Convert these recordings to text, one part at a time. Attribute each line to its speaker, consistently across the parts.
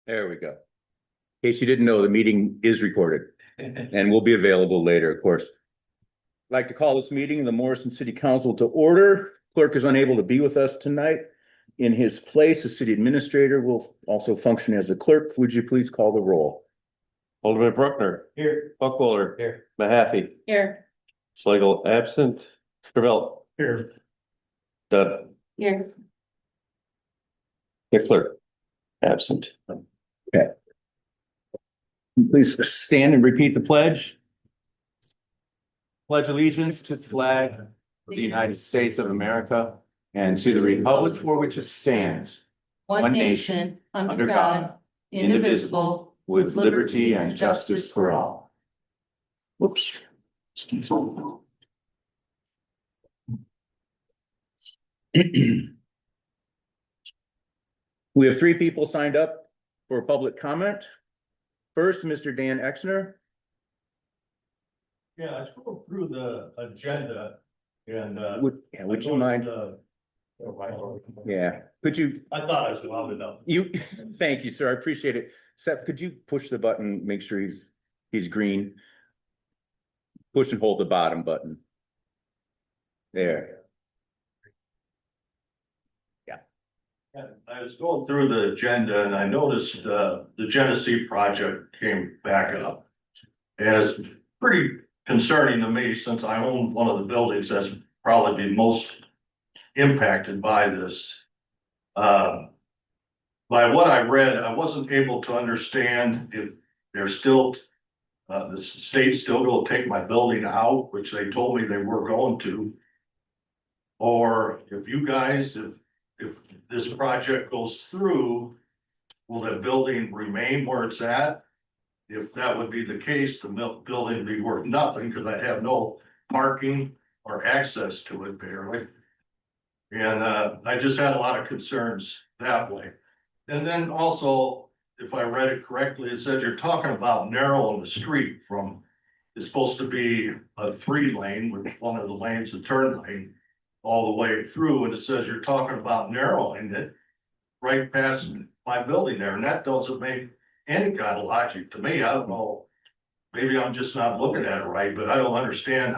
Speaker 1: There we go. In case you didn't know, the meeting is recorded and will be available later, of course. I'd like to call this meeting of the Morrison City Council to order. Clerk is unable to be with us tonight. In his place, the city administrator will also function as a clerk. Would you please call the roll?
Speaker 2: Alderman Bruckner.
Speaker 3: Here.
Speaker 2: Buckholder.
Speaker 3: Here.
Speaker 2: Mahaffey.
Speaker 4: Here.
Speaker 2: Schlegel absent. Gravel.
Speaker 3: Here.
Speaker 2: Dunn.
Speaker 4: Here.
Speaker 2: Hickler. Absent.
Speaker 1: Please stand and repeat the pledge. Pledge allegiance to the flag of the United States of America and to the republic for which it stands,
Speaker 4: One nation, under God, indivisible, with liberty and justice for all.
Speaker 1: Whoops. We have three people signed up for public comment. First, Mr. Dan Exner.
Speaker 3: Yeah, I scrolled through the agenda and
Speaker 1: Would you mind? Yeah, could you,
Speaker 3: I thought I was loud enough.
Speaker 1: thank you, sir. I appreciate it. Seth, could you push the button, make sure he's green? Push and hold the bottom button. There.
Speaker 3: And I was going through the agenda and I noticed the Genesee project came back up. And it's pretty concerning to me since I own one of the buildings that's probably been most impacted by this. By what I read, I wasn't able to understand if there's still the state's still going to take my building out, which they told me they were going to. Or if you guys, if this project goes through, will that building remain where it's at? If that would be the case, the building would be worth nothing because I have no parking or access to it barely. And I just had a lot of concerns that way. And then also, if I read it correctly, it said you're talking about narrowing the street from, it's supposed to be a 3-lane with one of the lanes, a turn lane, all the way through, and it says you're talking about narrowing it right past my building there, and that doesn't make any kind of logic to me. I don't know, maybe I'm just not looking at it right, but I don't understand.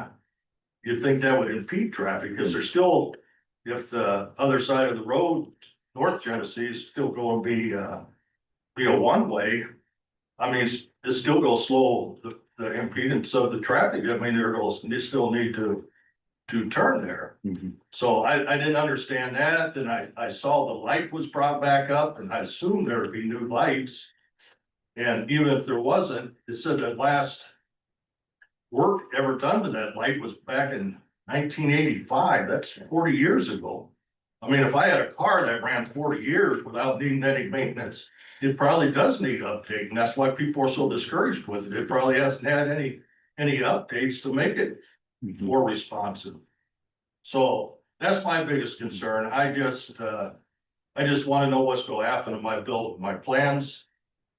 Speaker 3: You'd think that would impede traffic, because there's still, if the other side of the road, North Genesee, is still going to be a one-way. I mean, it's still going to slow the impedance of the traffic. I mean, they still need to turn there.
Speaker 1: Mm-hmm.
Speaker 3: So I didn't understand that. Then I saw the light was brought back up and I assumed there would be new lights. And even if there wasn't, it said that last work ever done to that light was back in 1985. That's 40 years ago. I mean, if I had a car that ran 40 years without needing any maintenance, it probably does need update. And that's why people are so discouraged with it. It probably hasn't had any updates to make it more responsive. So that's my biggest concern. I just want to know what's going to happen to my build. My plans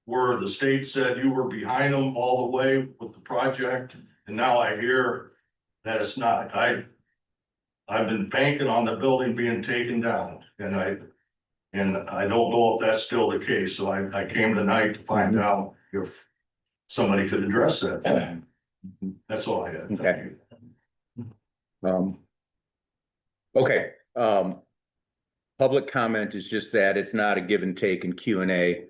Speaker 3: were, the state said you were behind them all the way with the project, and now I hear that it's not. I've been banking on the building being taken down, and I don't know if that's still the case. So I came tonight to find out if somebody could address that. That's all I had.
Speaker 1: Okay. Okay, public comment is just that it's not a give and take in Q&A.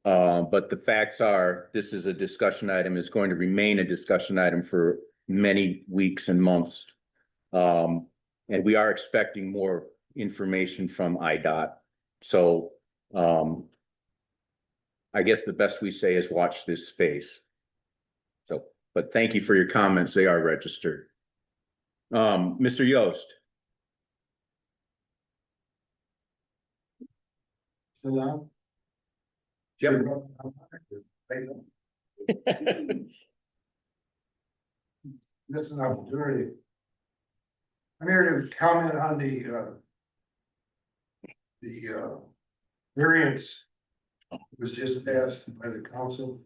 Speaker 1: But the facts are, this is a discussion item, is going to remain a discussion item for many weeks and months. And we are expecting more information from IDOT. So I guess the best we say is watch this space. So, but thank you for your comments. They are registered. Mr. Yost.
Speaker 5: Hello.
Speaker 1: Yep.
Speaker 5: This is an opportunity. I'm here to comment on the variance was just passed by the council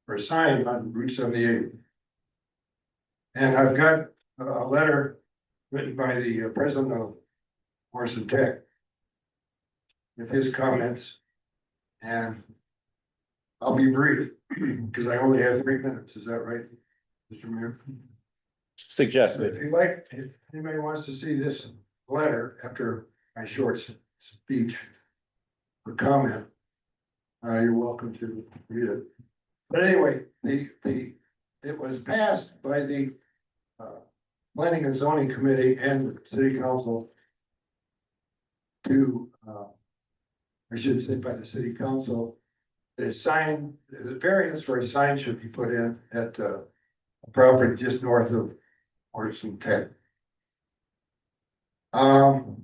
Speaker 5: or signed on Route 78. And I've got a letter written by the president of Morrison Tech with his comments. And I'll be brief, because I only have 3 minutes, is that right, Mr. Mayor?
Speaker 1: Suggested.
Speaker 5: If you like, if anybody wants to see this letter after my short speech or comment, you're welcome to read it. But anyway, it was passed by the Planning and Zoning Committee and the City Council to, I should say by the City Council, that a sign, the variance for a sign should be put in at a property just north of Orson Tech. In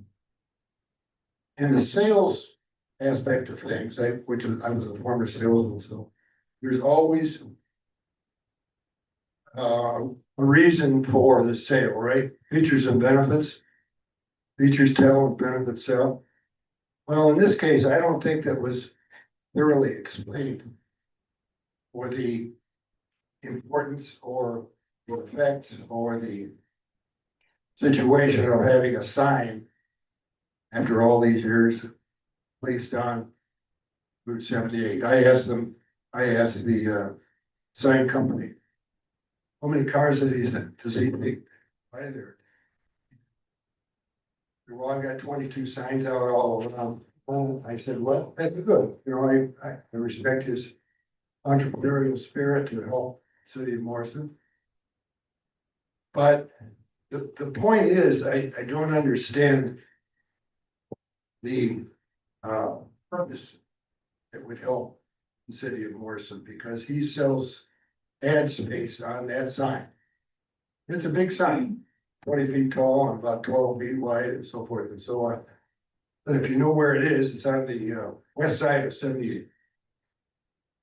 Speaker 5: the sales aspect of things, I was a former salesman, so there's always a reason for the sale, right? Features and benefits. Features tell, benefits sell. Well, in this case, I don't think that was thoroughly explained, or the importance or the effects or the situation of having a sign after all these years placed on Route 78. I asked the sign company, how many cars does he think buy there? Well, I've got 22 signs out all around. Well, I said, well, that's good. You know, I respect his entrepreneurial spirit to help the city of Morrison. But the point is, I don't understand the purpose that would help the city of Morrison, because he sells ad space on that sign. It's a big sign, 20 feet tall and about 12 feet wide and so forth and so on. But if you know where it is, it's on the west side of 78.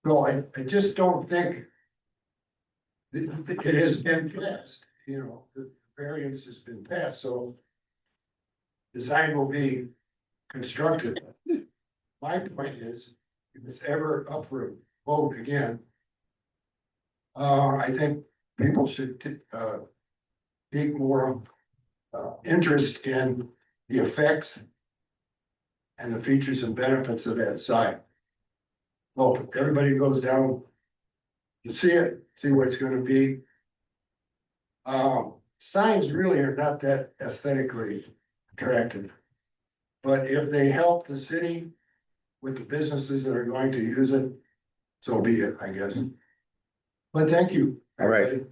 Speaker 5: So I just don't think it has been passed, you know, the variance has been passed, so the sign will be constructed. My point is, if it's ever up for a vote again, I think people should take more interest in the effects and the features and benefits of that sign. Well, everybody goes down to see it, see what it's gonna be. Signs really are not that aesthetically attractive. But if they help the city with the businesses that are going to use it, so be it, I guess. But thank you.
Speaker 1: All right.
Speaker 5: everybody.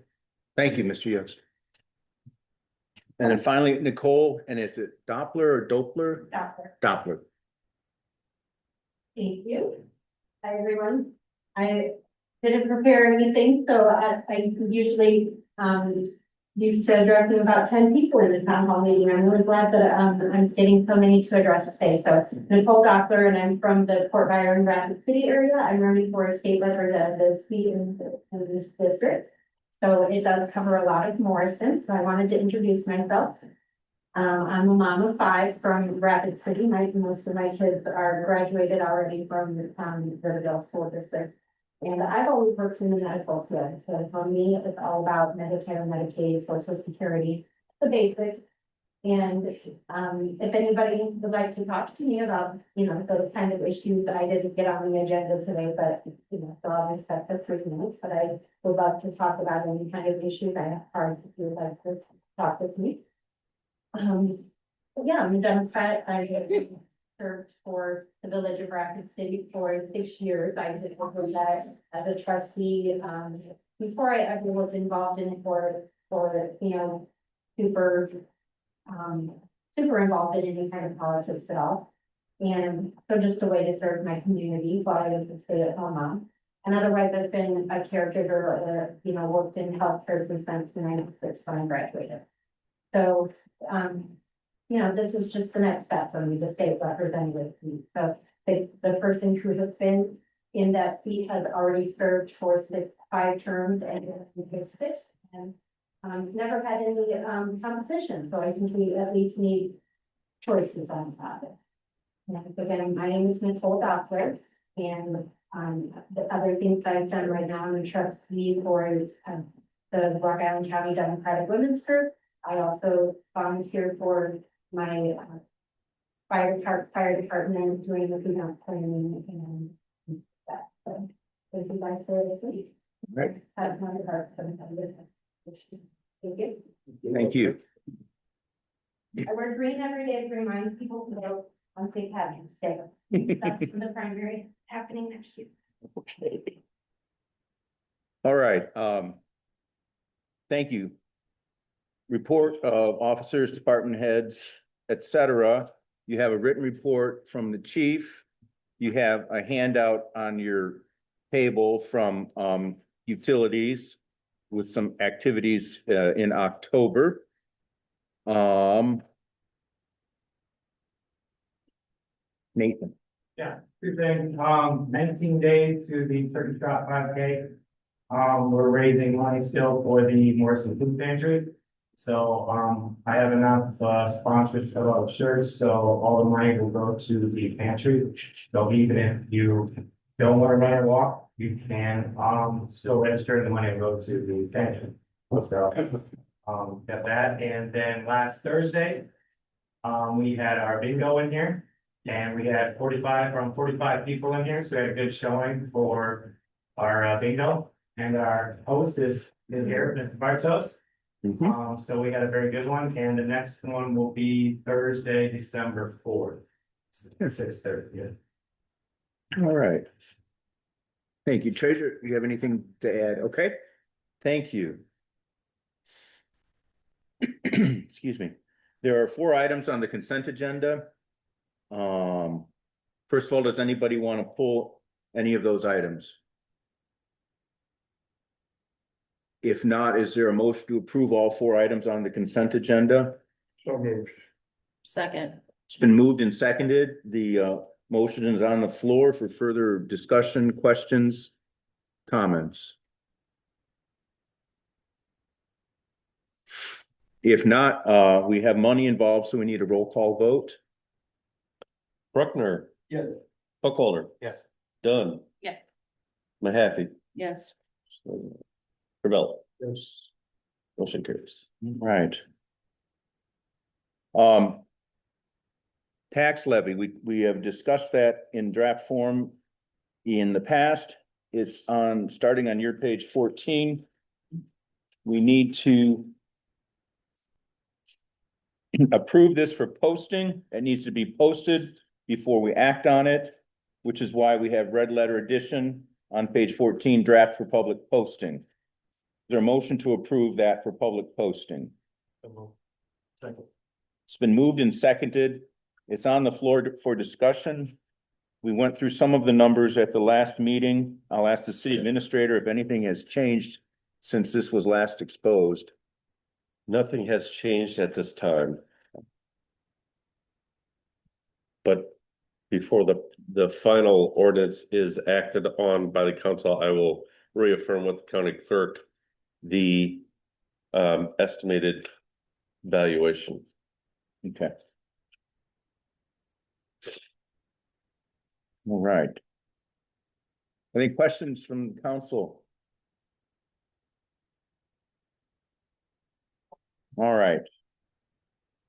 Speaker 1: Thank you, Mr. Yost. And then finally, Nicole, and is it Doppler or Doppler? Doppler.
Speaker 4: Thank you. Hi, everyone. I didn't prepare anything, so I usually, used to addressing about 10 people in the town hall meeting. I'm really glad that, I'm getting so many to address today. So Nicole Doppler, and I'm from the Port Byron Rapid City area. I'm running for a state representative seat in this district. So it does cover a lot of Morrison, so I wanted to introduce myself. I'm a mom of 5 from Rapid City. Most of my kids are graduated already from the Riverdale School District. And I've always worked in the medical field, so for me, it's all about Medicare, Medicaid, Social Security, the basics. And if anybody would like to talk to me about, you know, those kind of issues, I didn't get on the agenda today, but, you know, so I'll expect the 3 minutes, but I would love to talk about any kind of issues I have hard if you would like to talk with me. But yeah, I'm a Democrat. I served for the village of Rapid City for 6 years. I did work with that as a trustee, before I ever was involved in it for, you know, super involved in any kind of politics at all. And so just a way to serve my community while I was a stay-at-home mom. And otherwise, I've been a caregiver, you know, worked in healthcare since 1996 when I graduated. So, you know, this is just the next step for me, the state representative seat. So the person who has been in that seat has already served for 5 terms and never had any competition. So I think we at least need choices on the topic. And again, my name is Nicole Doppler, and the other things that I've done right now, I'm a trustee for the Rock Island County Democratic Women's Group. I also volunteer for my fire department doing the cleanup planning and that. So Thank you guys for listening.
Speaker 1: Right.
Speaker 4: Have my heart. Thank you.
Speaker 1: Thank you.
Speaker 4: I wear green every day to remind people to go on St. Patrick's Day. That's the primary happening next year.
Speaker 1: All right, thank you. Report of officers, department heads, et cetera. You have a written report from the chief. You have a handout on your table from utilities with some activities in October. Nathan.
Speaker 6: Yeah, two things, 19 days to the Turkey Trot 5K. We're raising money still for the Morrison Food Pantry. So, I have enough, sponsors of shirts, so all the money will go to the pantry. So even if you don't want to run or walk, you can, still register and the money will go to the pantry. So, got that, and then last Thursday, we had our bingo in here. And we had 45 people in here, so we had a good showing for our bingo. And our host is here, Mr. Bartos. So we had a very good one, and the next one will be Thursday, December 4th. 6:30, yeah.
Speaker 1: All right. Thank you. Treasurer, you have anything to add? Okay, thank you. Excuse me. There are 4 items on the consent agenda. First of all, does anybody want to pull any of those items? If not, is there a motion to approve all 4 items on the consent agenda?
Speaker 5: So moved.
Speaker 7: Second.
Speaker 1: It's been moved and seconded. The motion is on the floor for further discussion, questions, comments. If not, we have money involved, so we need a roll call vote.
Speaker 2: Bruckner.
Speaker 6: Yes.
Speaker 2: Buckholder.
Speaker 6: Yes.
Speaker 2: Dunn.
Speaker 7: Yes.
Speaker 2: Mahaffey.
Speaker 7: Yes.
Speaker 2: Travell.
Speaker 5: Yes.
Speaker 2: Motion carries.
Speaker 1: Right. Tax levy, we have discussed that in draft form in the past. It's on, starting on your page 14. We need to approve this for posting. It needs to be posted before we act on it, which is why we have red letter addition on page 14, draft for public posting. Is there a motion to approve that for public posting?
Speaker 6: Second.
Speaker 1: It's been moved and seconded. It's on the floor for discussion. We went through some of the numbers at the last meeting. I'll ask the city administrator if anything has changed since this was last exposed.
Speaker 2: Nothing has changed at this time. But before the final ordinance is acted on by the council, I will reaffirm with the county clerk the estimated valuation.
Speaker 1: Okay. All right. Any questions from the council? All right.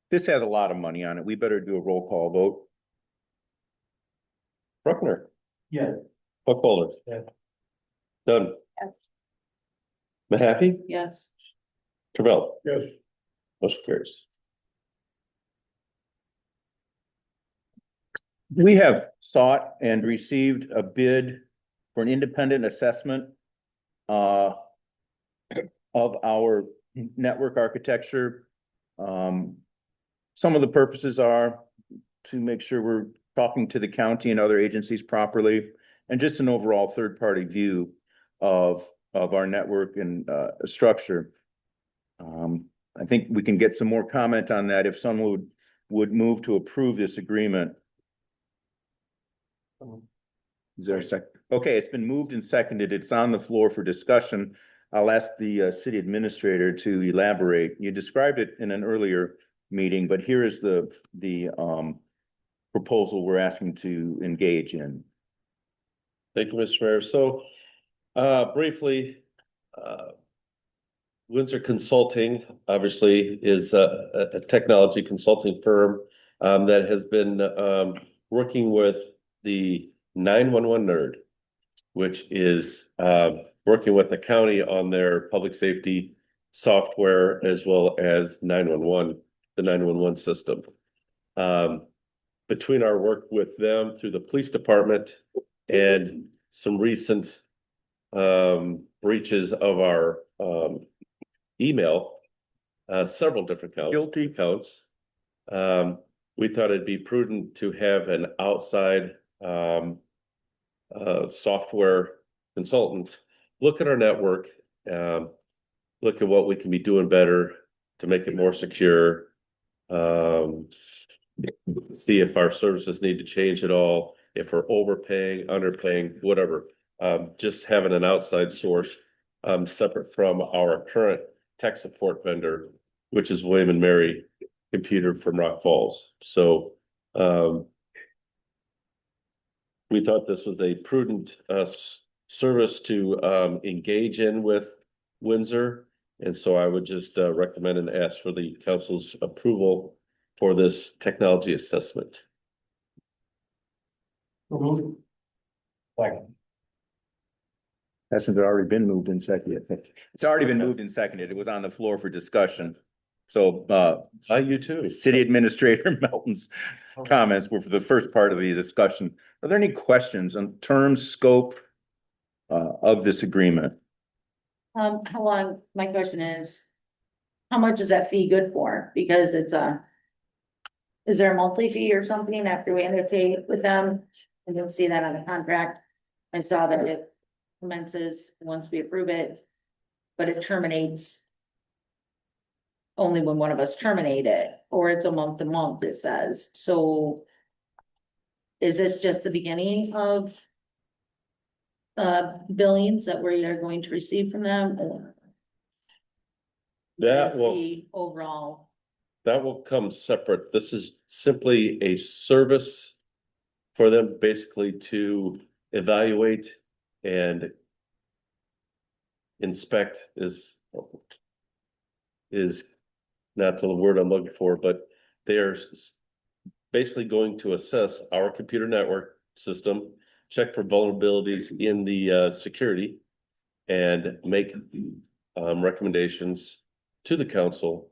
Speaker 1: This has a lot of money on it. We better do a roll call vote.
Speaker 2: Bruckner.
Speaker 6: Yes.
Speaker 2: Buckholder.
Speaker 6: Yes.
Speaker 2: Dunn.
Speaker 7: Yes.
Speaker 2: Mahaffey.
Speaker 7: Yes.
Speaker 2: Travell.
Speaker 5: Yes.
Speaker 2: Motion carries.
Speaker 1: We have sought and received a bid for an independent assessment of our network architecture. Some of the purposes are to make sure we're talking to the county and other agencies properly, and just an overall third-party view of our network and structure. I think we can get some more comment on that if someone would move to approve this agreement. Is there a second? Okay, it's been moved and seconded. It's on the floor for discussion. I'll ask the city administrator to elaborate. You described it in an earlier meeting, but here is the proposal we're asking to engage in.
Speaker 2: Thank you, Mr. Mayor. So, briefly, Windsor Consulting obviously is a technology consulting firm that has been working with the 911 nerd which is working with the county on their public safety software as well as 911, the 911 system. Between our work with them through the police department and some recent breaches of our email, several different
Speaker 1: Guilty.
Speaker 2: accounts. We thought it'd be prudent to have an outside software consultant look at our network, look at what we can be doing better to make it more secure. See if our services need to change at all, if we're overpaying, underpaying, whatever. Just having an outside source separate from our current tech support vendor, which is William and Mary Computer from Rock Falls. So we thought this was a prudent service to engage in with Windsor. And so I would just recommend and ask for the council's approval for this technology assessment.
Speaker 1: Hasn't it already been moved and seconded? It's already been moved and seconded. It was on the floor for discussion. So,
Speaker 2: You too.
Speaker 1: City Administrator Melton's comments were for the first part of the discussion. Are there any questions on terms, scope, of this agreement?
Speaker 7: How long, my question is, how much is that fee good for? Because it's is there a monthly fee or something after we annotate with them? And you'll see that on the contract. I saw that it commences once we approve it, but it terminates only when one of us terminate it, or it's a month to month, it says. So is this just the beginning of billings that we are going to receive from them? Or
Speaker 2: That
Speaker 7: is
Speaker 2: will,
Speaker 7: the overall,
Speaker 2: that will come separate. This is simply a service for them basically to evaluate and inspect is not the word I'm looking for, but they're basically going to assess our computer network system, check for vulnerabilities in the security, and make recommendations to the council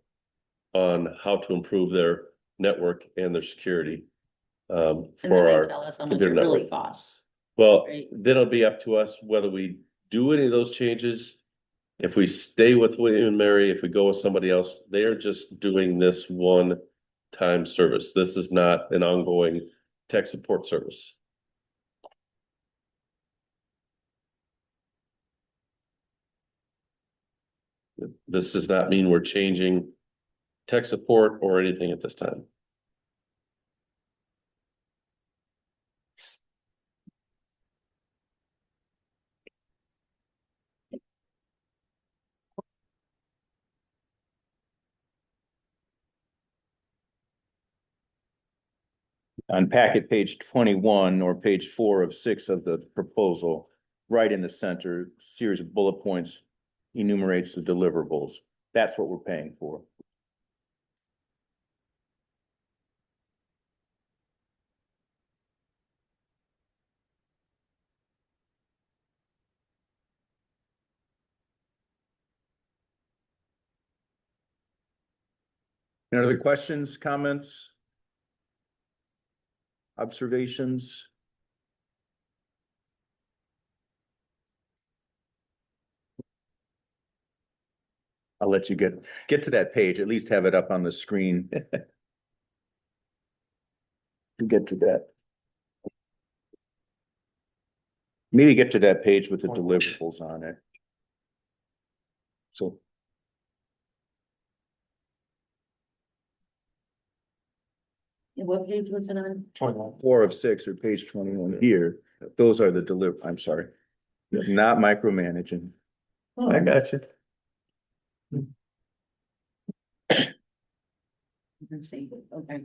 Speaker 2: on how to improve their network and their security
Speaker 7: and then
Speaker 2: for
Speaker 7: they
Speaker 2: our
Speaker 7: tell us how much it
Speaker 2: computer
Speaker 7: really
Speaker 2: network.
Speaker 7: costs.
Speaker 2: Well,
Speaker 7: Right.
Speaker 2: then it'll be up to us whether we do any of those changes. If we stay with William and Mary, if we go with somebody else, they are just doing this one-time service. This is not an ongoing tech support service. This does not mean we're changing tech support or anything at this time.
Speaker 1: On packet page 21 or page 4 of 6 of the proposal, right in the center, series of bullet points enumerates the deliverables. That's what we're paying for. Any other questions, comments? Observations? I'll let you get to that page, at least have it up on the screen. Get to that. Maybe get to that page with the deliverables on it. So.
Speaker 7: What page was it on?
Speaker 1: 4 of 6 or page 21 here, those are the I'm sorry. Not micromanaging.
Speaker 2: Oh, I got you.
Speaker 7: Let's see, okay.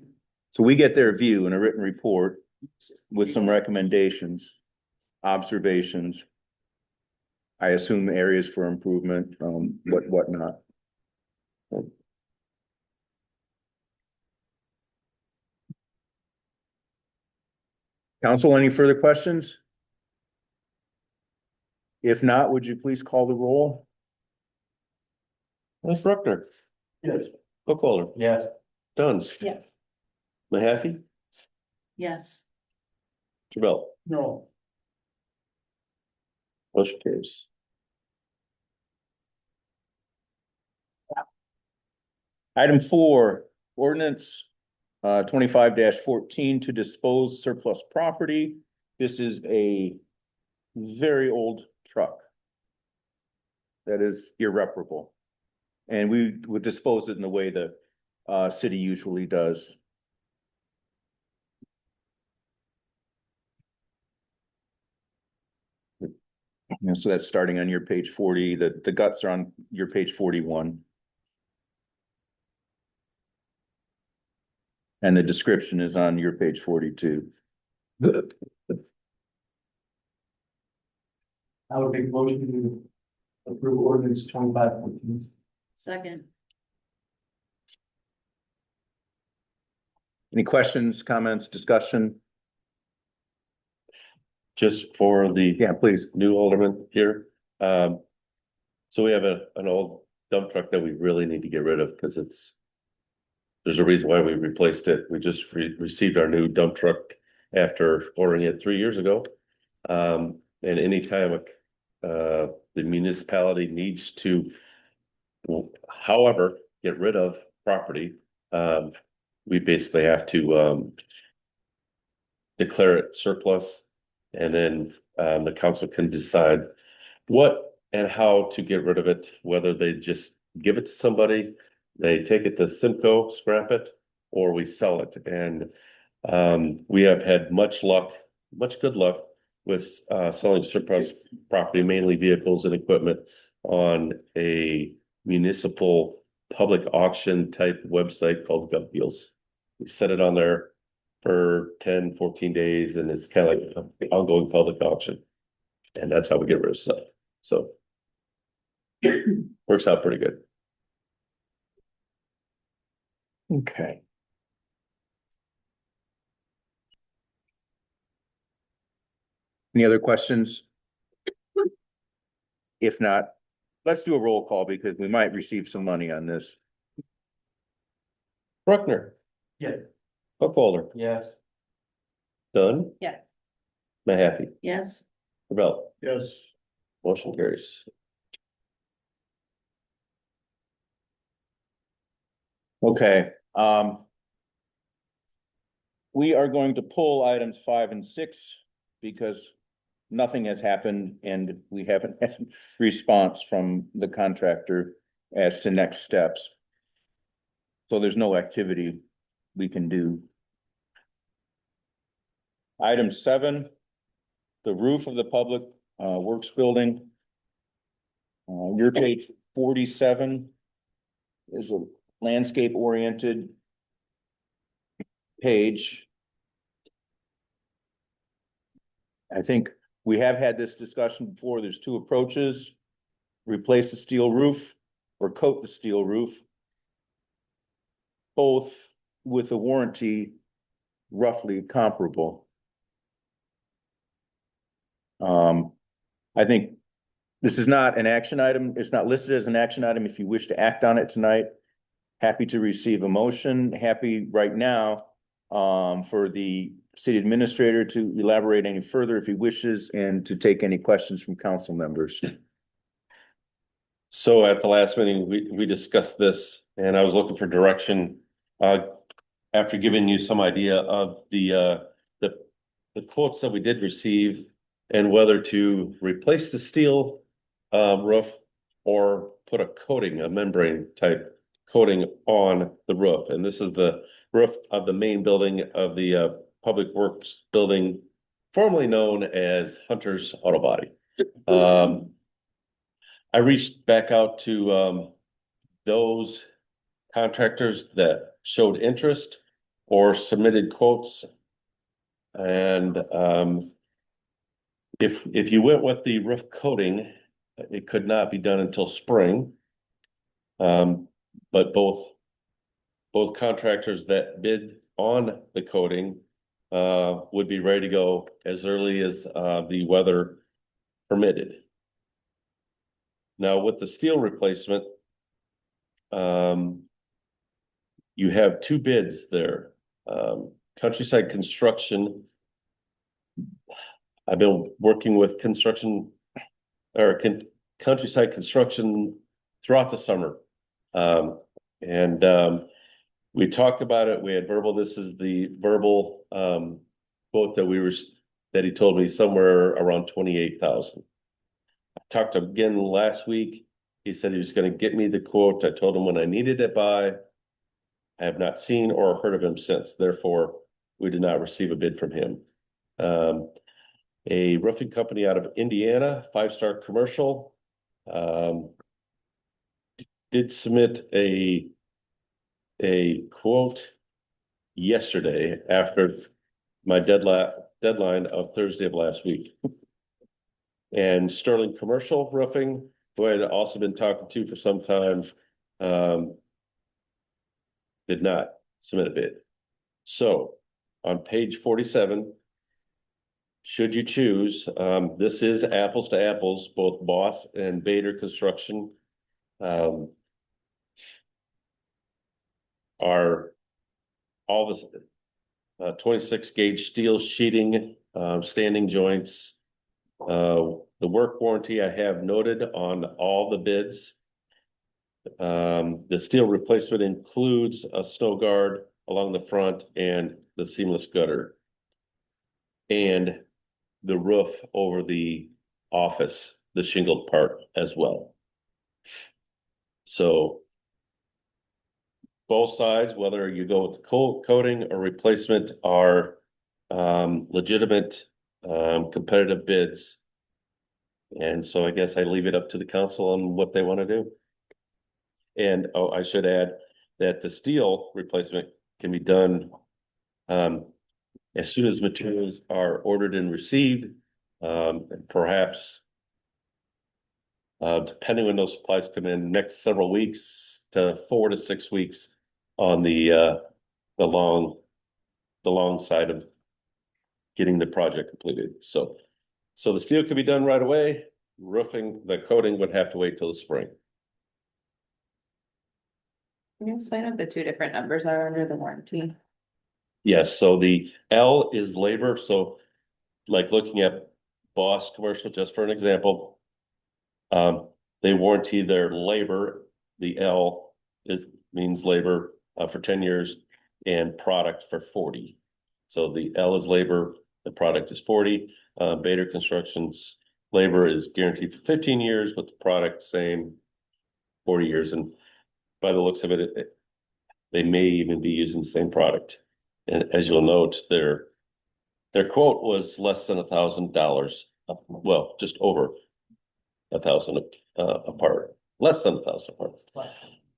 Speaker 1: So we get their view in a written report with some recommendations, observations. I assume areas for improvement, whatnot. Council, any further questions? If not, would you please call the roll?
Speaker 2: Ms. Bruckner,
Speaker 3: Yes.
Speaker 2: Burkholder,
Speaker 6: Yes.
Speaker 2: Duns,
Speaker 7: Yes.
Speaker 2: Mahaffey,
Speaker 7: Yes.
Speaker 2: Terrell,
Speaker 3: No.
Speaker 2: motion carries.
Speaker 1: Item 4, ordinance 25-14 to dispose surplus property. This is a very old truck that is irreparable. And we would dispose it in the way the city usually does. And so that's starting on your page 40. The guts are on your page 41. And the description is on your page 42.
Speaker 6: I would make a motion to approve ordinance 25-14.
Speaker 7: Second.
Speaker 1: Any questions, comments, discussion?
Speaker 2: Just for the
Speaker 1: Yeah, please.
Speaker 2: new alderman here. So we have an old dump truck that we really need to get rid of because there's a reason why we replaced it. We just received our new dump truck after ordering it 3 years ago. And anytime the municipality needs to, however, get rid of property, we basically have to declare it surplus. And then the council can decide what and how to get rid of it, whether they just give it to somebody, they take it to Simco, scrap it, or we sell it. And we have had much good luck with selling surplus property, mainly vehicles and equipment, on a municipal public auction type website called GovDeals. We set it on there for 10, 14 days, and it's kind of like an ongoing public auction. And that's how we get rid of stuff. So works out pretty good.
Speaker 1: Okay. Any other questions? If not, let's do a roll call because we might receive some money on this.
Speaker 2: Bruckner,
Speaker 6: Yes.
Speaker 2: Burkholder,
Speaker 6: Yes.
Speaker 2: Dunn,
Speaker 7: Yes.
Speaker 2: Mahaffey,
Speaker 7: Yes.
Speaker 2: Terrell,
Speaker 3: Yes.
Speaker 2: motion carries.
Speaker 1: Okay, we are going to pull items 5 and 6 because nothing has happened and we haven't had response from the contractor as to next steps. So there's no activity we can do. Item 7, the roof of the public works building. Your page 47 is a landscape oriented page. I think we have had this discussion before. There's 2 approaches: replace the steel roof or coat the steel roof, both with a warranty roughly comparable. I think this is not an action item. It's not listed as an action item. If you wish to act on it tonight, happy to receive a motion. Happy right now for the city administrator to elaborate any further if he wishes and to take any questions from council members.
Speaker 2: So at the last meeting, we discussed this and I was looking for direction. After giving you some idea of the quotes that we did receive and whether to replace the steel roof or put a coating, a membrane type coating on the roof. And this is the roof of the main building of the Public Works building, formerly known as Hunter's Auto Body. I reached back out to those contractors that showed interest or submitted quotes. And if you went with the roof coating, it could not be done until spring. But both contractors that bid on the coating would be ready to go as early as the weather permitted. Now with the steel replacement, you have two bids there. Countryside Construction. I've been working with Countryside Construction throughout the summer. And we talked about it. We had verbal, this is the verbal quote that he told me somewhere around 28,000. I talked to him again last week. He said he was going to get me the quote. I told him when I needed it by. I have not seen or heard of him since. Therefore, we did not receive a bid from him. A roofing company out of Indiana, 5-star commercial, did submit a quote yesterday after my deadline of Thursday of last week. And Sterling Commercial Roofing, who I had also been talking to for some time, did not submit a bid. So on page 47, should you choose, this is apples to apples, both Boss and Bader Construction are all this 26 gauge steel sheeting, standing joints. The work warranty I have noted on all the bids. The steel replacement includes a snow guard along the front and the seamless gutter. And the roof over the office, the shingled part as well. So both sides, whether you go with coating or replacement, are legitimate competitive bids. And so I guess I leave it up to the council on what they want to do. And I should add that the steel replacement can be done as soon as materials are ordered and received, and perhaps depending when those supplies come in, next several weeks to 4 to 6 weeks on the long side of getting the project completed. So the steel could be done right away. Roofing, the coating would have to wait till the spring.
Speaker 8: Can you explain what the two different numbers are under the warranty?
Speaker 2: Yes, so the L is labor, so like looking at Boss Commercial, just for an example, they warranty their labor. The L means labor for 10 years and product for 40. So the L is labor, the product is 40. Bader Construction's labor is guaranteed for 15 years, with the product same 40 years. And by the looks of it, they may even be using the same product. And as you'll note, their quote was less than $1,000. Well, just over 1,000 apart, less than 1,000 apart.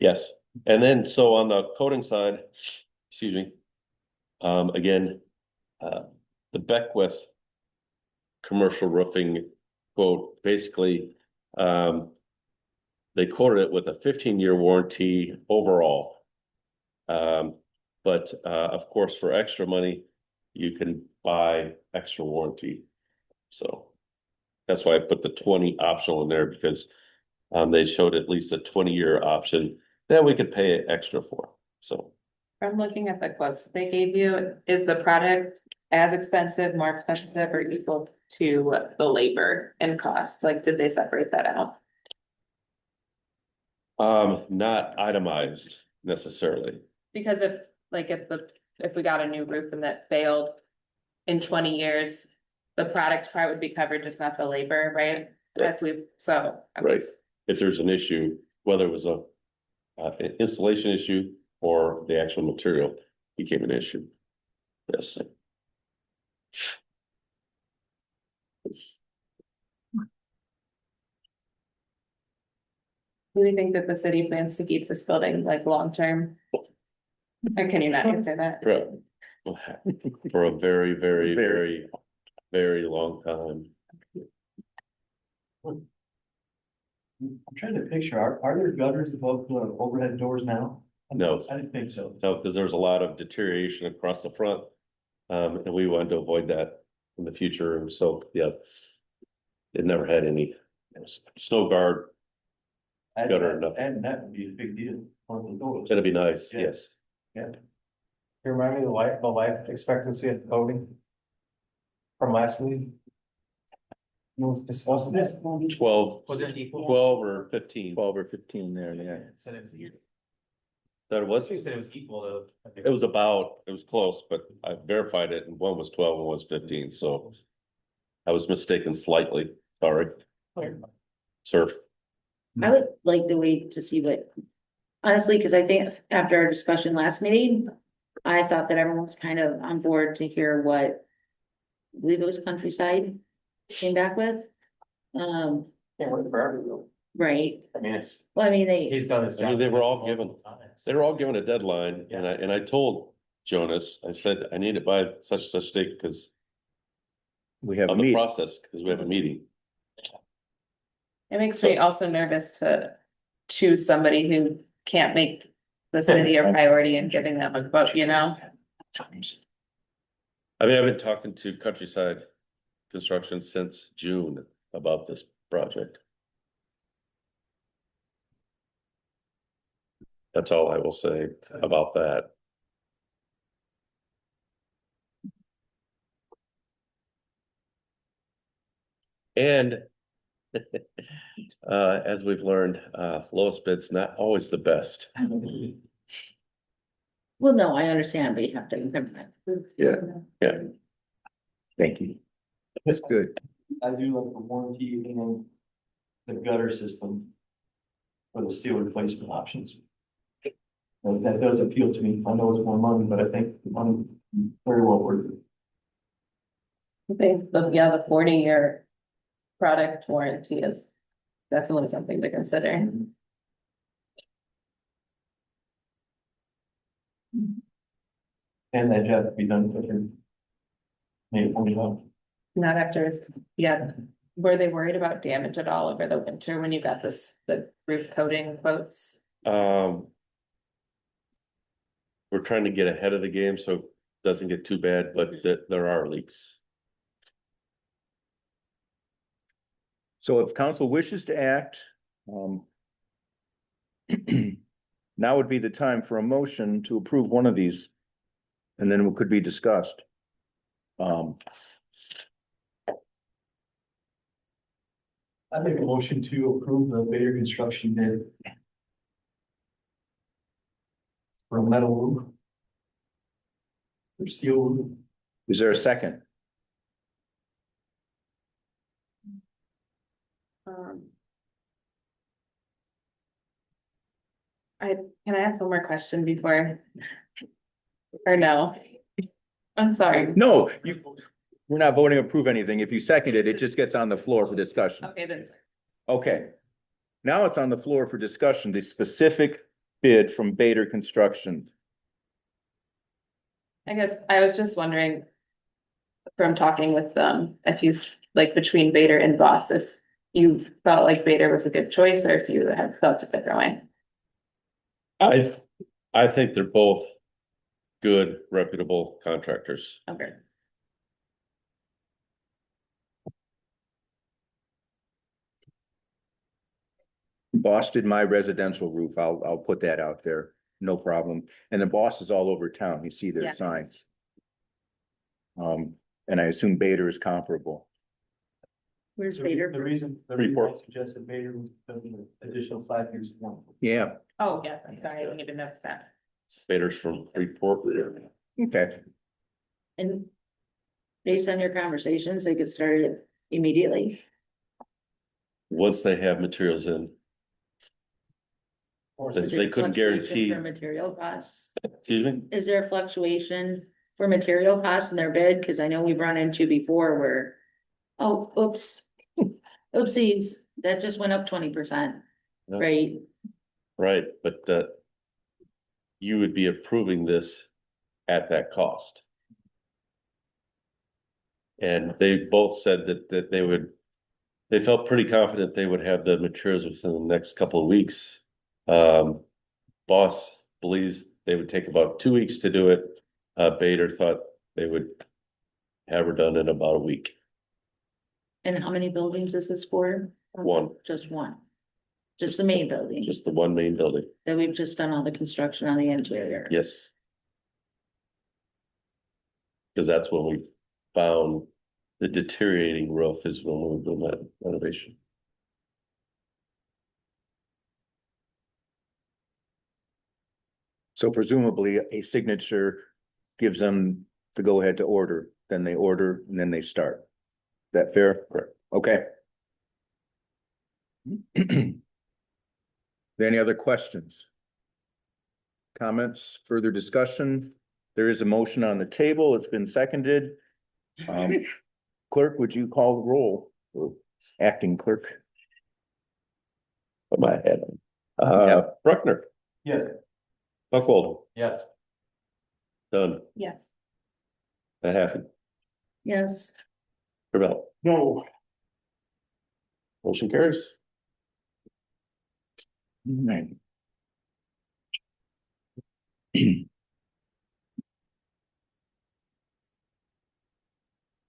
Speaker 2: Yes, and then so on the coating side, excuse me, again, the Beckwith commercial roofing quote, basically, they quoted it with a 15-year warranty overall. But of course, for extra money, you can buy extra warranty. So that's why I put the 20 optional in there, because they showed at least a 20-year option that we could pay extra for. So
Speaker 8: From looking at the quotes that they gave you, is the product as expensive, more expensive, or equal to the labor and cost? Like, did they separate that out?
Speaker 2: not itemized necessarily.
Speaker 8: Because if we got a new roof and that failed in 20 years, the product part would be covered, just not the labor, right?
Speaker 2: Right.
Speaker 8: So.
Speaker 2: Right. If there's an issue, whether it was an installation issue or the actual material became an issue. Yes.
Speaker 8: Do we think that the city plans to keep this building like long term? Or can you not answer that?
Speaker 2: For a very, very, very, very long time.
Speaker 9: I'm trying to picture, are there gutters above the overhead doors now?
Speaker 2: No.
Speaker 9: I didn't think so.
Speaker 2: No, because there's a lot of deterioration across the front. And we wanted to avoid that in the future. And so, yeah, it never had any snow guard Gutter enough.
Speaker 9: And that would be a big deal on the doors.
Speaker 2: It'll be nice,
Speaker 9: Yeah.
Speaker 2: yes.
Speaker 6: You remind me of the life expectancy of voting from last week? It was discussed this.
Speaker 2: 12,
Speaker 6: Was it equal?
Speaker 2: 12 or 15.
Speaker 1: 12 or 15 there, yeah.
Speaker 6: Said it was equal.
Speaker 2: That was,
Speaker 6: You said it was equal to. I think-
Speaker 2: it was close, but I verified it and one was 12 and one was 15, so I was mistaken slightly, sorry, sir.
Speaker 7: I would like to wait to see what, honestly, because I think after our discussion last meeting, I thought that everyone was kind of on board to hear what I believe it was Countryside came back with.
Speaker 6: Can't wait for everyone.
Speaker 7: Right,
Speaker 6: I mean, it's,
Speaker 7: well, I mean,
Speaker 6: he's done his
Speaker 2: I mean,
Speaker 6: job.
Speaker 2: they were all given-
Speaker 6: multiple times.
Speaker 2: They were all given a deadline and I told Jonas, I said, I need it by such date because
Speaker 1: We have a
Speaker 2: of the
Speaker 1: meeting.
Speaker 2: process, because we have a meeting.
Speaker 8: It makes me also nervous to choose somebody who can't make the city a priority and giving them a vote, you know?
Speaker 2: I mean, I've been talking to Countryside Construction since June about this project. That's all I will say about that. And as we've learned, lowest bid's not always the best.
Speaker 7: well, no, I understand, but you have to.
Speaker 2: Yeah.
Speaker 1: Thank you. That's good.
Speaker 9: I do like the warranty and the gutter system for the steel replacement options. That does appeal to me. I know it's more money, but I think the money is very well worth it.
Speaker 8: I think, yeah, the 40-year product warranty is definitely something to consider.
Speaker 9: And that job to be done quicker. Maybe
Speaker 8: Not after, yeah, were they worried about damage at all over the winter when you got the roof coating quotes?
Speaker 2: We're trying to get ahead of the game so it doesn't get too bad, but there are leaks.
Speaker 1: So if council wishes to act, now would be the time for a motion to approve one of these. And then it could be discussed.
Speaker 9: I make a motion to approve the Bader Construction bid. For metal roof. For steel roof.
Speaker 1: Is there a second?
Speaker 8: Can I ask one more question before? Or no? I'm sorry.
Speaker 1: No, we're not voting to approve anything. If you second it, it just gets on the floor for discussion.
Speaker 8: Okay, then.
Speaker 1: Okay. Now it's on the floor for discussion, the specific bid from Bader Construction.
Speaker 8: I guess I was just wondering. From talking with them, if you, like, between Bader and Voss, if you felt like Bader was a good choice or if you had felt a different way.
Speaker 2: I think they're both good, reputable contractors.
Speaker 8: Okay.
Speaker 1: Boss did my residential roof. I'll put that out there. No problem. And the Boss is all over town. You see their
Speaker 8: Yeah.
Speaker 1: signs. And I assume Bader is comparable.
Speaker 7: Where's
Speaker 9: The
Speaker 7: Bader?
Speaker 9: reason I suggested Bader was because of the additional 5 years warranty.
Speaker 1: Yeah,
Speaker 8: Oh, yeah, I'm sorry, I didn't even notice that.
Speaker 2: Bader's from Freeport.
Speaker 1: okay.
Speaker 7: And based on your conversations, they could start it immediately.
Speaker 2: Once they have materials in,
Speaker 7: Is
Speaker 2: they
Speaker 7: there
Speaker 2: couldn't
Speaker 7: fluctuation
Speaker 2: guarantee,
Speaker 7: For material costs,
Speaker 2: excuse me?
Speaker 7: is there a fluctuation for material costs in their bid? Cause I know we've run into before where, oh, oops. Oopsies, that just went up 20%,
Speaker 2: No.
Speaker 7: right?
Speaker 2: Right, but you would be approving this at that cost. And they both said that they felt pretty confident they would have the materials within the next couple of weeks. Boss believes they would take about 2 weeks to do it. Bader thought they would have her done in about a week.
Speaker 7: And how many buildings is this for?
Speaker 2: One.
Speaker 7: Just one. Just the main building,
Speaker 2: just the one main building,
Speaker 7: that we've just done all the construction on the interior.
Speaker 2: yes. Cause that's when we found the deteriorating roof is when we were doing that renovation.
Speaker 1: So presumably a signature gives them the go-ahead to order, then they order and then they start. Is that fair?
Speaker 2: Correct.
Speaker 1: Okay. Any other questions? Comments, further discussion? There is a motion on the table. It's been seconded. Clerk, would you call the roll? Acting clerk.
Speaker 2: Put my head on.
Speaker 1: Yeah.
Speaker 2: Bruckner,
Speaker 9: Yeah.
Speaker 2: Buckhold,
Speaker 9: Yes.
Speaker 2: Dunn,
Speaker 8: Yes.
Speaker 2: Happy,
Speaker 7: Yes,
Speaker 2: Rebel,
Speaker 5: No.
Speaker 2: motion carries.
Speaker 1: Right.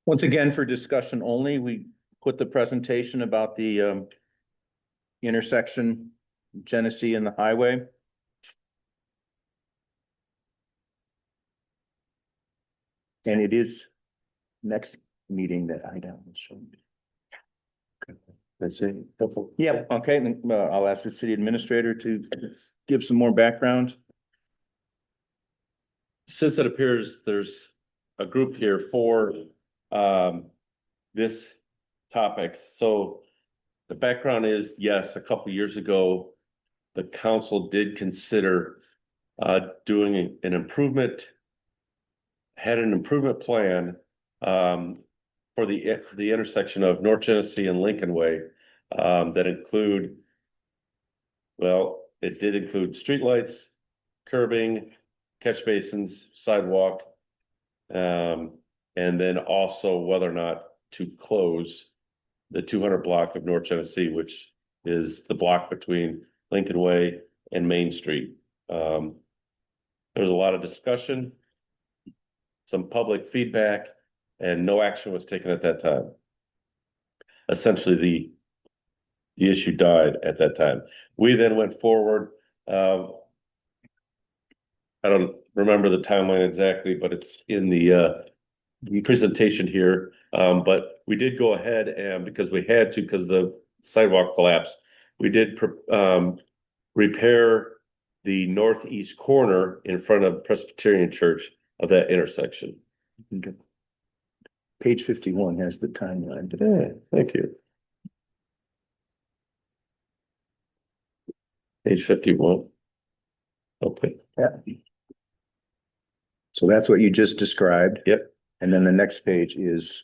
Speaker 1: Once again, for discussion only, we put the presentation about the intersection, Genesee and the highway. And it is next meeting that I will show you.
Speaker 2: That's it.
Speaker 1: Yeah, okay, then, I'll ask the city administrator to give some more background.
Speaker 2: Since it appears there's a group here for this topic, so the background is, yes, a couple years ago, the council did consider doing an improvement, had an improvement plan for the intersection of North Genesee and Lincoln Way that include, well, it did include streetlights, curbing, catch basins, sidewalk, and then also whether or not to close the 200 block of North Genesee, which is the block between Lincoln Way and Main Street. There's a lot of discussion, some public feedback, and no action was taken at that time. Essentially, the issue died at that time. We then went forward. I don't remember the timeline exactly, but it's in the presentation here. But we did go ahead and because we had to, because the sidewalk collapsed, we did repair the northeast corner in front of Presbyterian Church of that intersection.
Speaker 1: Okay. Page 51 has the timeline.
Speaker 2: Yeah, thank you. Page 51. Okay.
Speaker 1: Yeah. So that's what you just described.
Speaker 2: Yep.
Speaker 1: And then the next page is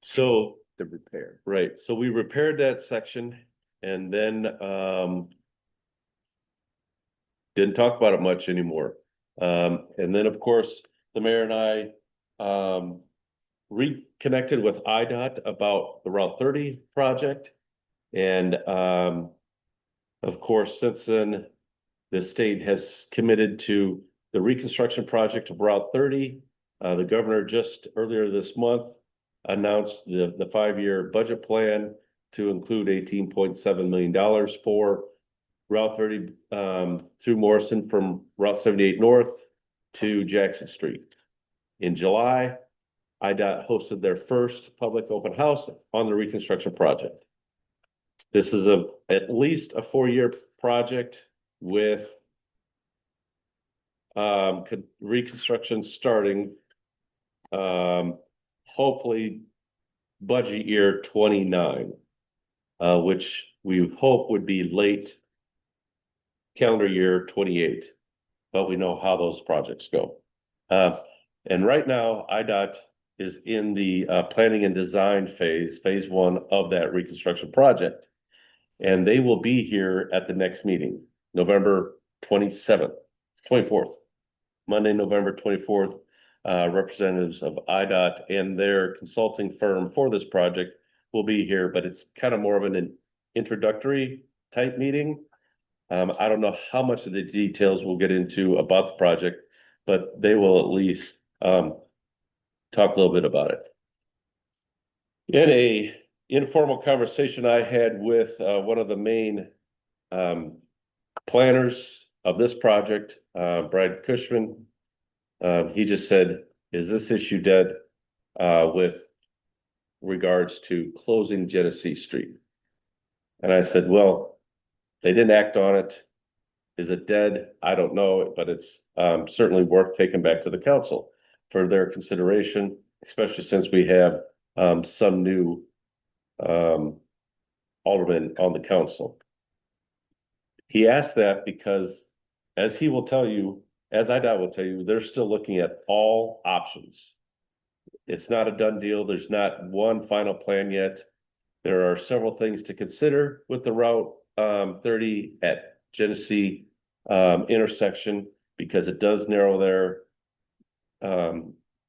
Speaker 2: So,
Speaker 1: the repair.
Speaker 2: right, so we repaired that section and then didn't talk about it much anymore. And then, of course, the mayor and I reconnected with IDOT about the Route 30 project. And of course, since then, the state has committed to the reconstruction project of Route 30. The governor just earlier this month announced the 5-year budget plan to include $18.7 million for Route 30 through Morrison from Route 78 North to Jackson Street. In July, IDOT hosted their first public open house on the reconstruction project. This is at least a 4-year project with reconstruction starting hopefully budget year 29, which we hope would be late calendar year 28, but we know how those projects go. And right now, IDOT is in the planning and design phase 1 of that reconstruction project. And they will be here at the next meeting, November 24th, Monday, November 24th. Representatives of IDOT and their consulting firm for this project will be here, but it's kind of more of an introductory type meeting. I don't know how much of the details we'll get into about the project, but they will at least talk a little bit about it. In a informal conversation I had with one of the main planners of this project, Brad Cushman. He just said, is this issue dead, with regards to closing Genesee Street? And I said, well, they didn't act on it. Is it dead? I don't know, but it's certainly worth taking back to the council for their consideration, especially since we have some new aldermen on the council. He asked that because, as he will tell you, as IDOT will tell you, they're still looking at all options. It's not a done deal. There's not one final plan yet. There are several things to consider with the Route 30 at Genesee intersection, because it does narrow their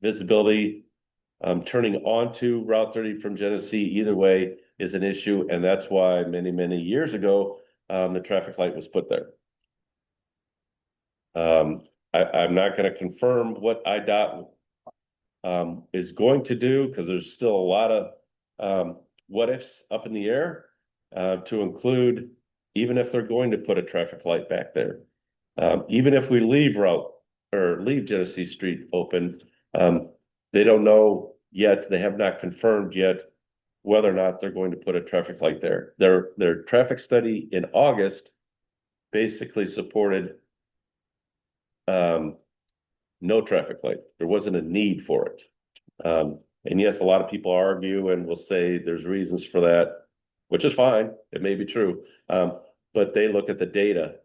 Speaker 2: visibility. Turning onto Route 30 from Genesee either way is an issue, and that's why many years ago the traffic light was put there. I'm not going to confirm what IDOT is going to do, because there's still a lot of what ifs up in the air, to include even if they're going to put a traffic light back there. Even if we leave Genesee Street open, they don't know yet, they have not confirmed yet whether or not they're going to put a traffic light there. Their traffic study in August basically supported no traffic light. There wasn't a need for it. And yes, a lot of people argue and will say there's reasons for that, which is fine. It may be true. But they look at the data.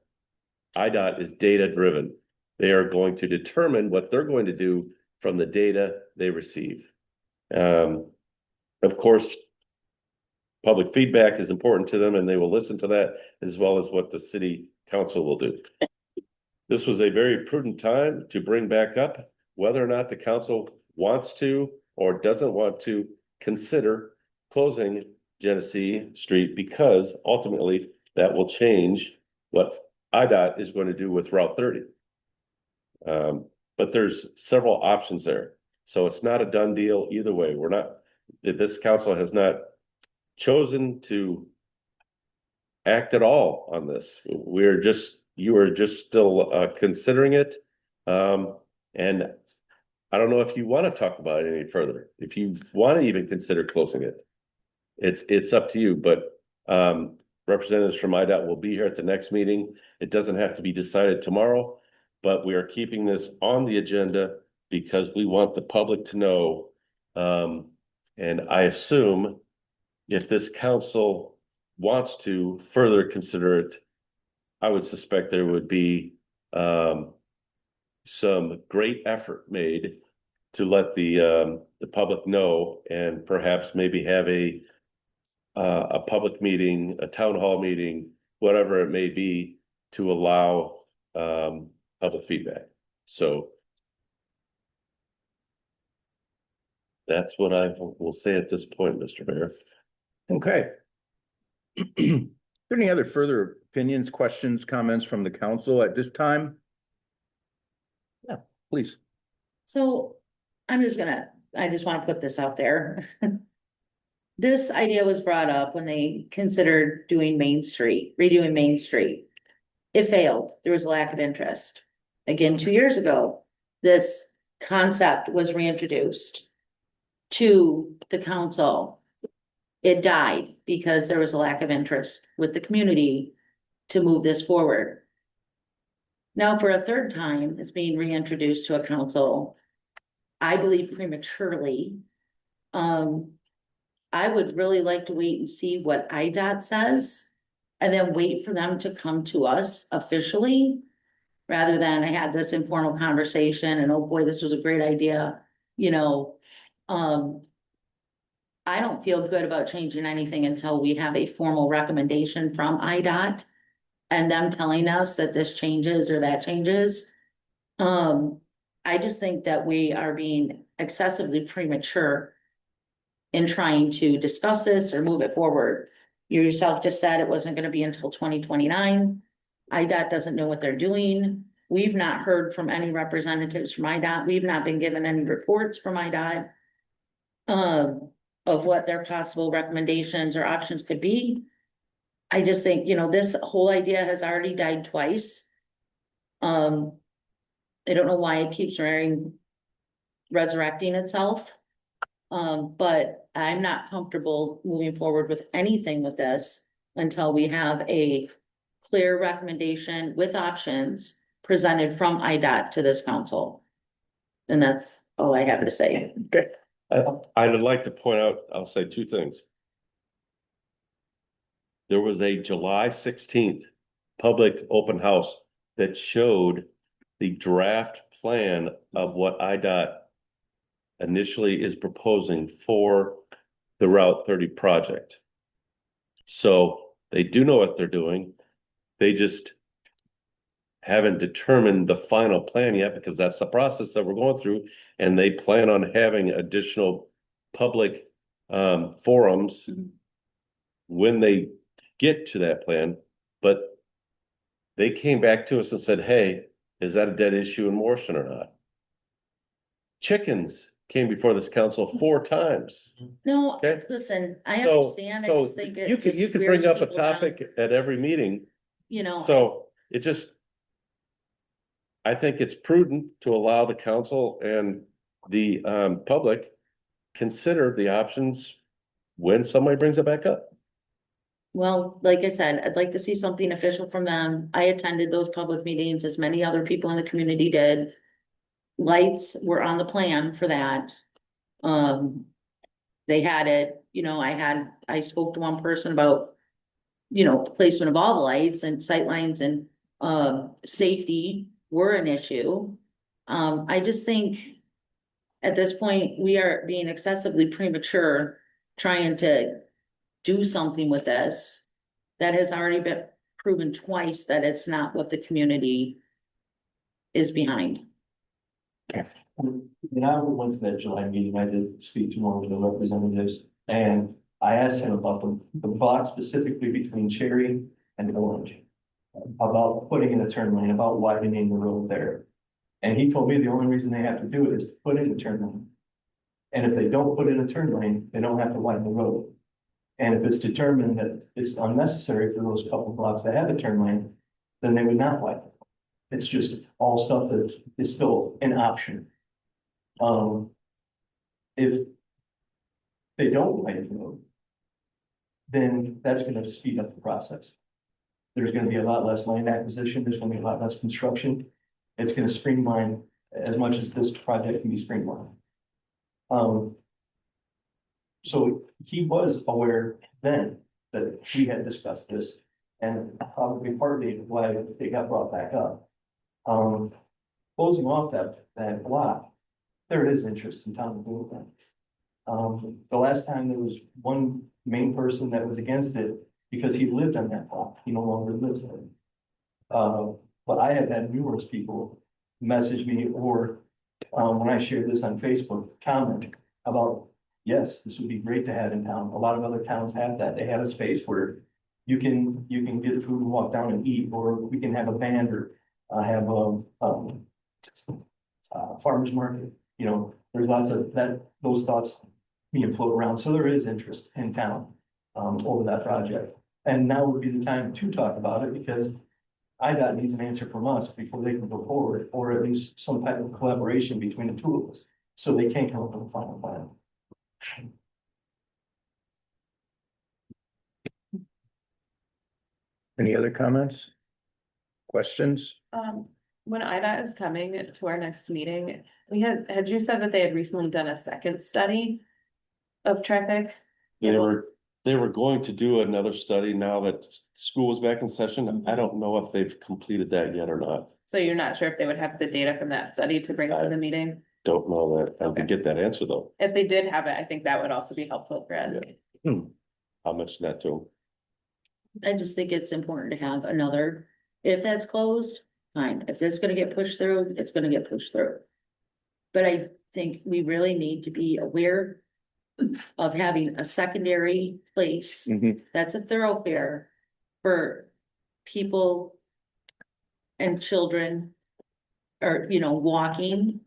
Speaker 2: IDOT is data driven. They are going to determine what they're going to do from the data they receive. Of course, public feedback is important to them, and they will listen to that, as well as what the city council will do. This was a very prudent time to bring back up whether or not the council wants to or doesn't want to consider closing Genesee Street, because ultimately that will change what IDOT is going to do with Route 30. But there's several options there. So it's not a done deal either way. This council has not chosen to act at all on this. You are just still considering it. And I don't know if you want to talk about it any further. If you want to even consider closing it, it's up to you. But representatives from IDOT will be here at the next meeting. It doesn't have to be decided tomorrow, but we are keeping this on the agenda because we want the public to know. And I assume if this council wants to further consider it, I would suspect there would be some great effort made to let the public know, and perhaps maybe have a public meeting, a town hall meeting, whatever it may be, to allow public feedback. So that's what I will say at this point, Mr. Mayor.
Speaker 1: Okay. Are there any other further opinions, questions, comments from the council at this time? Yeah, please.
Speaker 7: So I just want to put this out there. This idea was brought up when they considered doing redoing Main Street. It failed. There was a lack of interest. Again, 2 years ago, this concept was reintroduced to the council. It died because there was a lack of interest with the community to move this forward. Now, for a third time, it's being reintroduced to a council, I believe prematurely. I would really like to wait and see what IDOT says, and then wait for them to come to us officially, rather than I had this informal conversation and, oh boy, this was a great idea, I don't feel good about changing anything until we have a formal recommendation from IDOT and them telling us that this changes or that changes. I just think that we are being excessively premature in trying to discuss this or move it forward. You yourself just said it wasn't going to be until 2029. IDOT doesn't know what they're doing. We've not heard from any representatives from IDOT. We've not been given any reports from IDOT of what their possible recommendations or options could be. I just think, this whole idea has already died twice. I don't know why it keeps resurrecting itself. But I'm not comfortable moving forward with anything with this until we have a clear recommendation with options presented from IDOT to this council. And that's all I have to say.
Speaker 1: Okay.
Speaker 2: I'd like to point out, I'll say two things. There was a July 16th public open house that showed the draft plan of what IDOT initially is proposing for the Route 30 project. So they do know what they're doing. They just haven't determined the final plan yet, because that's the process that we're going through. And they plan on having additional public forums when they get to that plan. But they came back to us and said, hey, is that a dead issue in Morrison or not? Chickens came before this council 4 times.
Speaker 7: No,
Speaker 2: Okay.
Speaker 7: listen, I
Speaker 2: So,
Speaker 7: understand. I
Speaker 2: so
Speaker 7: just think it
Speaker 2: you could,
Speaker 7: just
Speaker 2: you could
Speaker 7: wears
Speaker 2: bring up a
Speaker 7: people down,
Speaker 2: topic at every meeting.
Speaker 7: So
Speaker 2: So it just, I think it's prudent to allow the council and the public consider the options when somebody brings it back up.
Speaker 7: well, like I said, I'd like to see something official from them. I attended those public meetings as many other people in the community did. Lights were on the plan for that. They had it, I spoke to one person about, placement of all the lights and sightlines and, safety were an issue. I just think at this point, we are being excessively premature trying to do something with this that has already been proven twice that it's not what the community is behind.
Speaker 9: When I went to that July meeting, I did speak to one of the representatives, and I asked him about the block specifically between Cherry and Orange. About putting in a turn lane, about widening the road there. And he told me the only reason they have to do it is to put in a turn lane. And if they don't put in a turn lane, they don't have to widen the road. And if it's determined that it's unnecessary for those couple blocks that have a turn lane, then they would not widen. It's just all stuff that is still an option. If they don't widen the road, then that's gonna speed up the process. There's gonna be a lot less land acquisition, there's gonna be a lot less construction. It's gonna streamline as much as this project can be streamlined. So he was aware then that we had discussed this, and probably partly why it got brought back up. Closing off that block, there is interest in town of doing that. The last time there was one main person that was against it because he lived on that block, he no longer lives there. But I have had numerous people message me or, when I shared this on Facebook, comment about, yes, this would be great to have in town. A lot of other towns have that. They have a space where you can get food and walk down and eat, or we can have a band or have a farmer's market. There's lots of those thoughts being floated around. So there is interest in town over that project. And now would be the time to talk about it, because IDOT needs an answer from us before they can go forward, or at least some type of collaboration between the two of us, so they can come up with a final plan.
Speaker 1: Any other comments? Questions?
Speaker 8: When IDOT is coming to our next meeting, had you said that they had recently done a second study of traffic?
Speaker 2: They were going to do another study now that school is back in session. I don't know if they've completed that yet or not.
Speaker 8: So you're not sure if they would have the data from that study to bring to the meeting?
Speaker 2: Don't know that. I
Speaker 8: Okay.
Speaker 2: could get that answer though.
Speaker 8: If they did have it, I think that would also be helpful for us.
Speaker 2: I'll mention that to them.
Speaker 7: I just think it's important to have another, if that's closed, fine. If it's gonna get pushed through, it's gonna get pushed through. But I think we really need to be aware of having a secondary place
Speaker 1: Mhm.
Speaker 7: that's a thoroughfare for people and children or, walking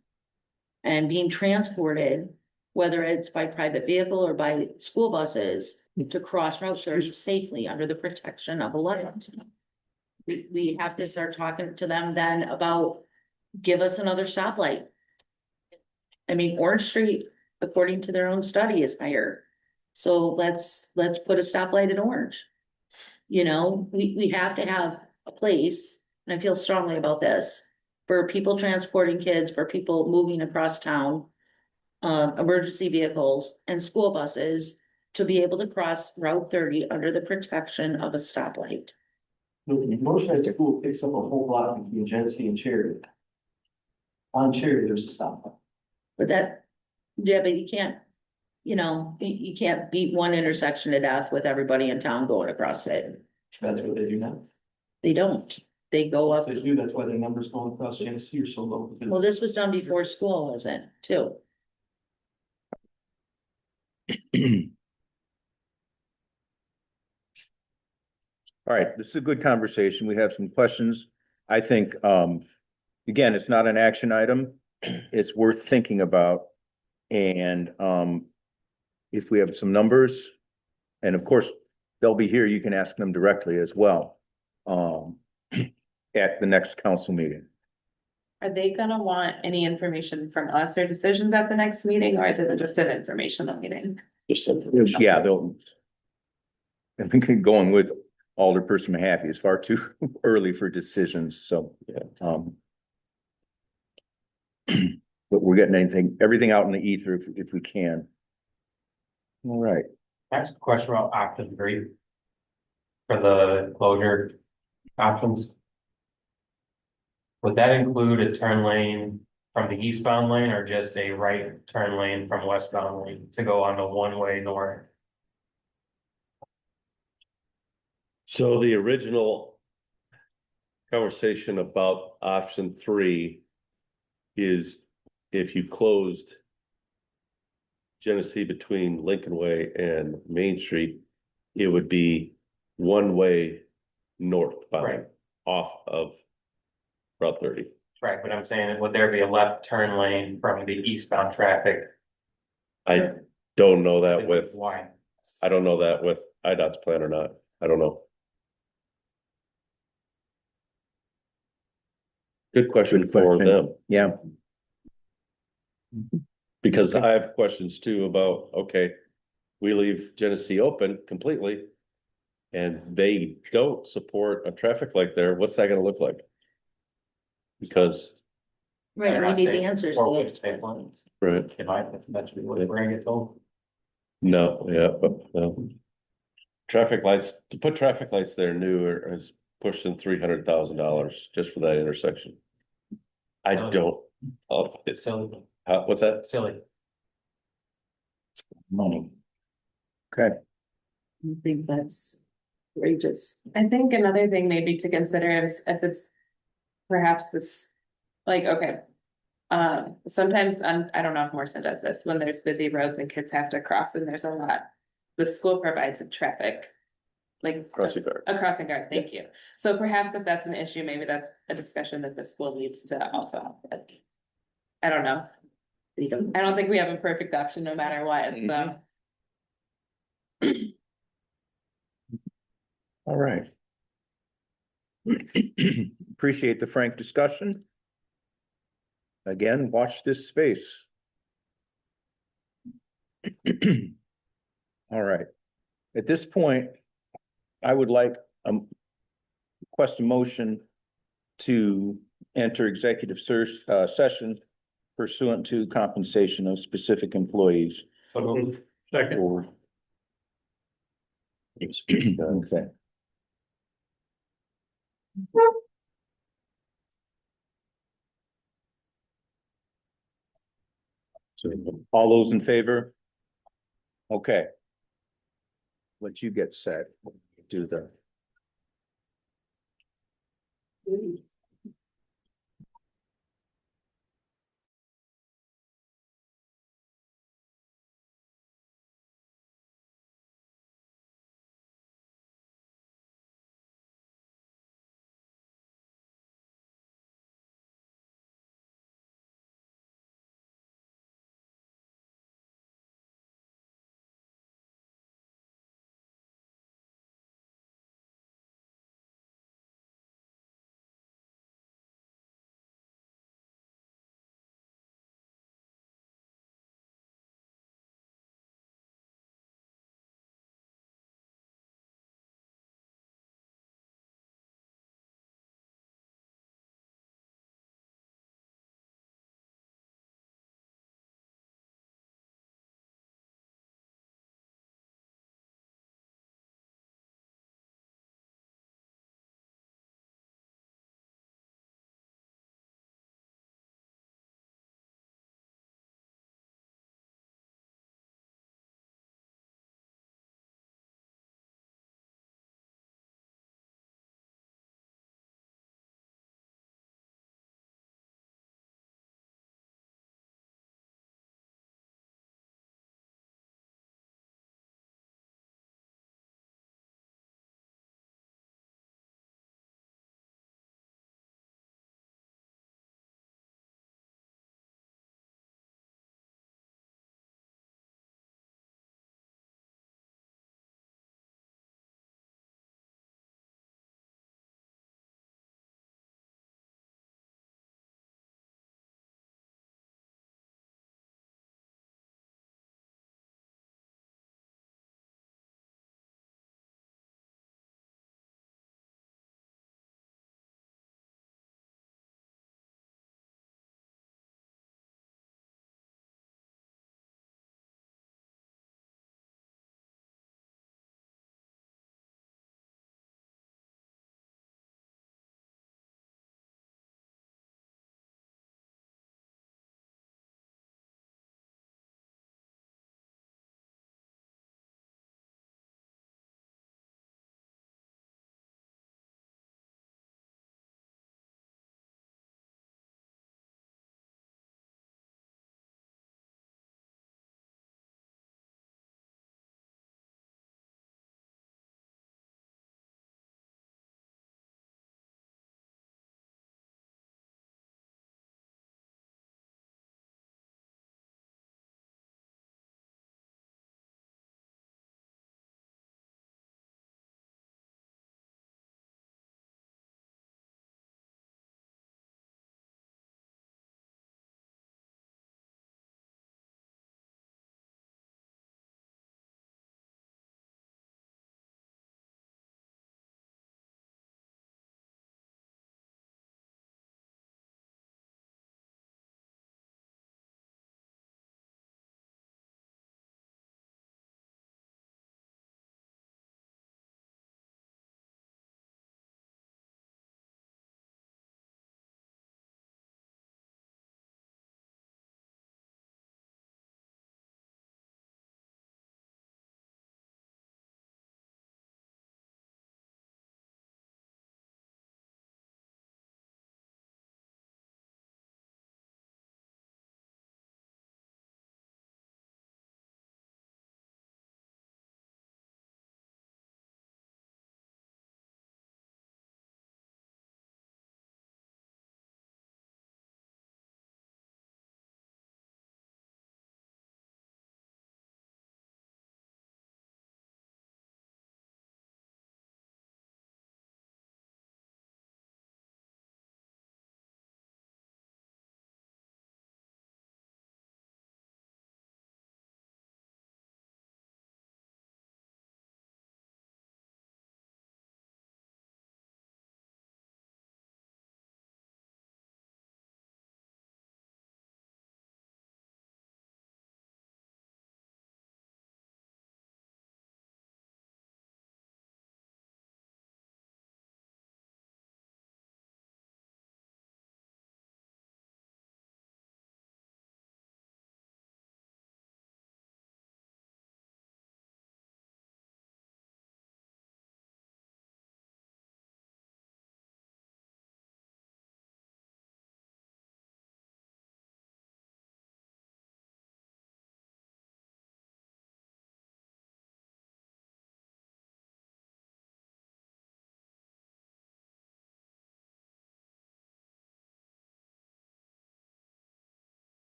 Speaker 7: and being transported, whether it's by private vehicle or by school buses, to cross Route 30 safely under the protection of a light. We have to start talking to them then about, give us another stoplight. I mean, Orange Street, according to their own study, is higher. So let's put a stoplight in Orange. You know, we have to have a place, and I feel strongly about this, for people transporting kids, for people moving across town, emergency vehicles and school buses to be able to cross Route 30 under the protection of a stoplight.
Speaker 9: The motorized school picks up a whole block between Genesee and Cherry. On Cherry, there's a stop.
Speaker 7: But that, yeah, but you can't, you know, you can't beat one intersection to death with everybody in town going across it.
Speaker 9: That's what they do now.
Speaker 7: They don't, they go
Speaker 9: Yes,
Speaker 7: up.
Speaker 9: they do. That's why the numbers going across Genesee are so low. because-
Speaker 7: Well, this was done before school, wasn't it, too?
Speaker 1: All right, this is a good conversation. We have some questions. I think, again, it's not an action item. It's worth thinking about. And, if we have some numbers, and of course, they'll be here, you can ask them directly as well, at the next council meeting.
Speaker 8: Are they gonna want any information from us or decisions at the next meeting, or is it just an informational meeting?
Speaker 2: Just information.
Speaker 1: Yeah, they'll. I think going with Alderperson Mahaffey is far too early for decisions, so,
Speaker 2: Yeah.
Speaker 1: But we're getting everything out in the ether if we can. All right,
Speaker 6: Ask a question about option 3. For the closure options. Would that include a turn lane from the eastbound lane or just a right turn lane from westbound lane to go on the one-way north?
Speaker 2: So the original conversation about option 3 is if you closed Genesee between Lincoln Way and Main Street, it would be one way northbound
Speaker 6: Right.
Speaker 2: off of Route 30.
Speaker 6: Right, but I'm saying, would there be a left turn lane from the eastbound traffic?
Speaker 2: I don't know that with,
Speaker 6: Why?
Speaker 2: I don't know that with IDOT's plan or not. I don't know. Good question
Speaker 1: Good
Speaker 2: for
Speaker 1: question.
Speaker 2: them,
Speaker 1: yeah,
Speaker 2: because I have questions too about, okay, we leave Genesee open completely. And they don't support a traffic light there, what's that gonna look like? Because,
Speaker 7: Right, we need the answers. to
Speaker 6: Or
Speaker 7: those
Speaker 6: would state lines,
Speaker 2: right,
Speaker 6: if I, that's what bring it told.
Speaker 2: no, yeah, but, no. Traffic lights, to put traffic lights there new is pushing $300,000 just for that intersection. I don't, it's,
Speaker 6: Silly,
Speaker 2: what's that?
Speaker 6: silly.
Speaker 1: money. Okay,
Speaker 7: I think that's outrageous.
Speaker 8: I think another thing maybe to consider is if it's perhaps this, like, okay. Sometimes, I don't know if Morrison does this, when there's busy roads and kids have to cross and there's a lot, the school provides a traffic. Like
Speaker 2: Crossing guard.
Speaker 8: a crossing guard, thank you. So perhaps if that's an issue, maybe that's a discussion that the school needs to also have. With. I don't know. I don't think we have a perfect option no matter what, so.
Speaker 1: all right. Appreciate the frank discussion. Again, watch this space. All right. At this point, I would like request a motion to enter executive session pursuant to compensation of specific employees.
Speaker 6: So, second.
Speaker 1: Or- Okay. So, all those in favor? Okay. Let you get set, do the.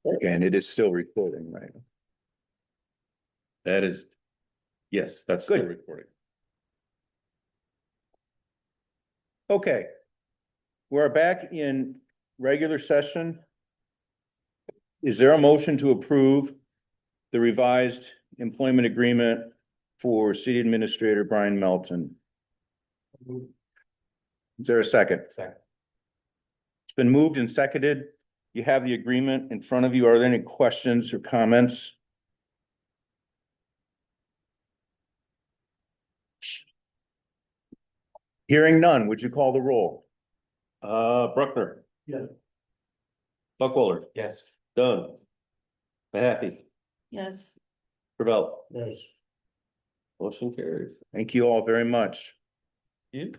Speaker 1: And it is still recording, right?
Speaker 2: That is, yes, that's still
Speaker 1: Good.
Speaker 2: recording.
Speaker 1: Okay. We're back in regular session. Is there a motion to approve the revised employment agreement for City Administrator Brian Melton? Is there a second?
Speaker 6: Second.
Speaker 1: It's been moved and seconded. You have the agreement in front of you. Are there any questions or comments? Hearing none, would you call the roll?
Speaker 2: Bruckner.
Speaker 9: Yeah.
Speaker 2: Buckholder,
Speaker 6: Yes.
Speaker 2: Dunn. Mahaffey,
Speaker 7: Yes.
Speaker 2: Gravel,
Speaker 9: Yes.
Speaker 2: motion carries.
Speaker 1: Thank you all very much.
Speaker 2: You?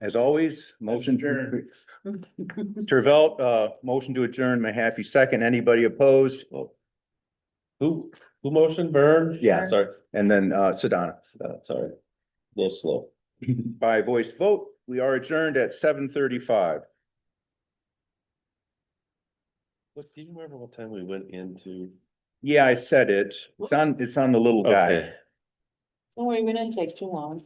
Speaker 1: As always, motion to Tervelt, motion to adjourn, Mahaffey second. Anybody opposed?
Speaker 2: Who motioned, Vern?
Speaker 1: Yeah.
Speaker 2: Sorry,
Speaker 1: And then Sedana.
Speaker 2: sorry, a little slow.
Speaker 1: By voice vote, we are adjourned at 7:35.
Speaker 2: What, do you remember what time we went into?
Speaker 1: Yeah, I said it. It's on the little guy.
Speaker 2: Okay.
Speaker 7: Don't worry, we didn't take too long.